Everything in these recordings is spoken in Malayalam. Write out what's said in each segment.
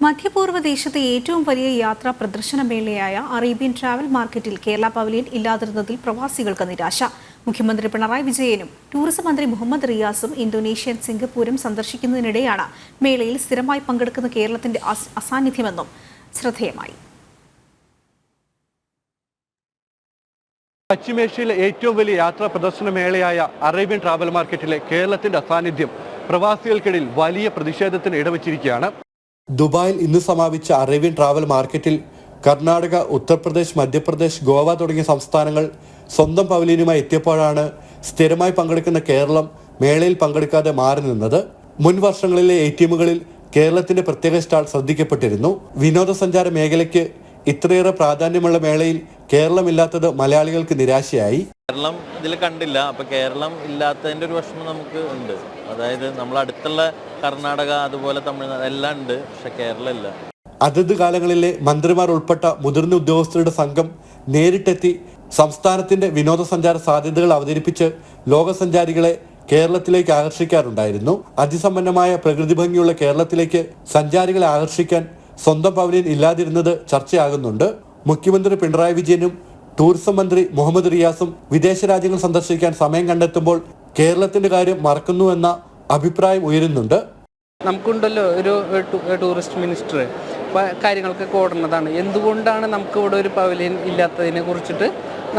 മധ്യപൂർവ്വ ദേശത്തെ ഏറ്റവും വലിയ യാത്രാ പ്രദർശന മേളയായ അറേബ്യൻ ട്രാവൽ മാർക്കറ്റിൽ കേരള പവലിയൻ ഇല്ലാതിരുന്നതിൽ പ്രവാസികൾക്ക് നിരാശ. മുഖ്യമന്ത്രി പിണറായി വിജയനും ടൂറിസം മന്ത്രി മുഹമ്മദ് റിയാസും ഇന്തോനേഷ്യൻ സിംഗപ്പൂരും സന്ദർശിക്കുന്നതിനിടെയാണ് മേളയിൽ സ്ഥിരമായി പങ്കെടുക്കുന്ന കേരളത്തിന്റെ അസാന്നിധ്യമെന്നും ശ്രദ്ധേയമായി. പശ്ചിമേഷ്യയിലെ ഏറ്റവും വലിയ യാത്രാ പ്രദർശന മേളയായ അറേബ്യൻ ട്രാവൽ മാർക്കറ്റിലെ കേരളത്തിന്റെ അസാന്നിധ്യം പ്രവാസികൾക്കിടയിൽ വലിയ പ്രതിഷേധത്തിന് ഇടവച്ചിരിക്കുകയാണ്. ദുബായിൽ ഇന്ന് സമാപിച്ച അറേബ്യൻ ട്രാവൽ മാർക്കറ്റിൽ കർണാടക, ഉത്തർപ്രദേശ്, മധ്യപ്രദേശ്, ഗോവ തുടങ്ങിയ സംസ്ഥാനങ്ങൾ സ്വന്തം പവലിയനുമായി എത്തിയപ്പോഴാണ് സ്ഥിരമായി പങ്കെടുക്കുന്ന കേരളം മേളയിൽ പങ്കെടുക്കാതെ മാറി നിന്നത്. മുൻ വർഷങ്ങളിലെ ATMകളിൽ കേരളത്തിന്റെ പ്രത്യേക സ്റ്റാൾ ശ്രദ്ധിക്കപ്പെട്ടിരുന്നു. വിനോദസഞ്ചാര മേഖലയ്ക്ക് ഇത്രയേറെ പ്രാധാന്യമുള്ള മേളയിൽ കേരളമില്ലാത്തത് മലയാളികൾക്ക് നിരാശയായി. കേരളം ഇതിൽ കണ്ടില്ല. അപ്പോൾ കേരളം ഇല്ലാത്തതിൻ്റെ ഒരു വിഷമം നമുക്ക് ഉണ്ട്. അതായത് നമ്മൾ അടുത്തുള്ള കർണാടക, അതുപോലെ തമിഴ്നാട് എല്ലാം ഉണ്ട്, പക്ഷെ കേരളം ഇല്ല. അതത് കാലങ്ങളിലെ മന്ത്രിമാർ ഉൾപ്പെട്ട മുതിർന്ന ഉദ്യോഗസ്ഥരുടെ സംഘം നേരിട്ടെത്തി സംസ്ഥാനത്തിന്റെ വിനോദസഞ്ചാര സാധ്യതകൾ അവതരിപ്പിച്ച് ലോകസഞ്ചാരികളെ കേരളത്തിലേക്ക് ആകർഷിക്കാറുണ്ടായിരുന്നു. അതിസമ്പന്നമായ പ്രകൃതി ഭംഗിയുള്ള കേരളത്തിലേക്ക് സഞ്ചാരികളെ ആകർഷിക്കാൻ സ്വന്തം പവലിയൻ ഇല്ലാതിരുന്നത് ചർച്ചയാകുന്നുണ്ട്. മുഖ്യമന്ത്രി പിണറായി വിജയനും ടൂറിസം മന്ത്രി മുഹമ്മദ് റിയാസും വിദേശ രാജ്യങ്ങൾ സന്ദർശിക്കാൻ സമയം കണ്ടെത്തുമ്പോൾ കേരളത്തിന്റെ കാര്യം മറക്കുന്നു എന്ന അഭിപ്രായം ഉയരുന്നുണ്ട്. നമുക്കുണ്ടല്ലോ ഒരു ടൂറിസ്റ്റ് മിനിസ്റ്റർ, കാര്യങ്ങളൊക്കെ ഓടുന്നതാണ്. എന്തുകൊണ്ടാണ് നമുക്ക് ഇവിടെ ഒരു പവലിയൻ ഇല്ലാത്തതിനെ കുറിച്ചിട്ട്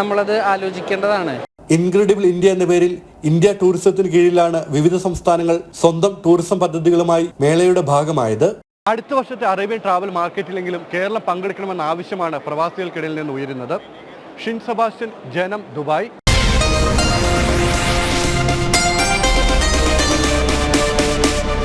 നമ്മളത് ആലോചിക്കേണ്ടതാണ്. ഇൻക്രെഡിബിൾ ഇന്ത്യ എന്ന പേരിൽ ഇന്ത്യ ടൂറിസത്തിന് കീഴിലാണ് വിവിധ സംസ്ഥാനങ്ങൾ സ്വന്തം ടൂറിസം പദ്ധതികളുമായി മേളയുടെ ഭാഗമായത്. അടുത്ത വർഷത്തെ അറേബ്യൻ ട്രാവൽ മാർക്കറ്റിലെങ്കിലും കേരളം പങ്കെടുക്കണമെന്ന ആവശ്യമാണ് പ്രവാസികൾക്കിടയിൽ നിന്ന് ഉയരുന്നത്. ഷിൻ സെബാസ്റ്റ്യൻ, ജനം, ദുബായ്.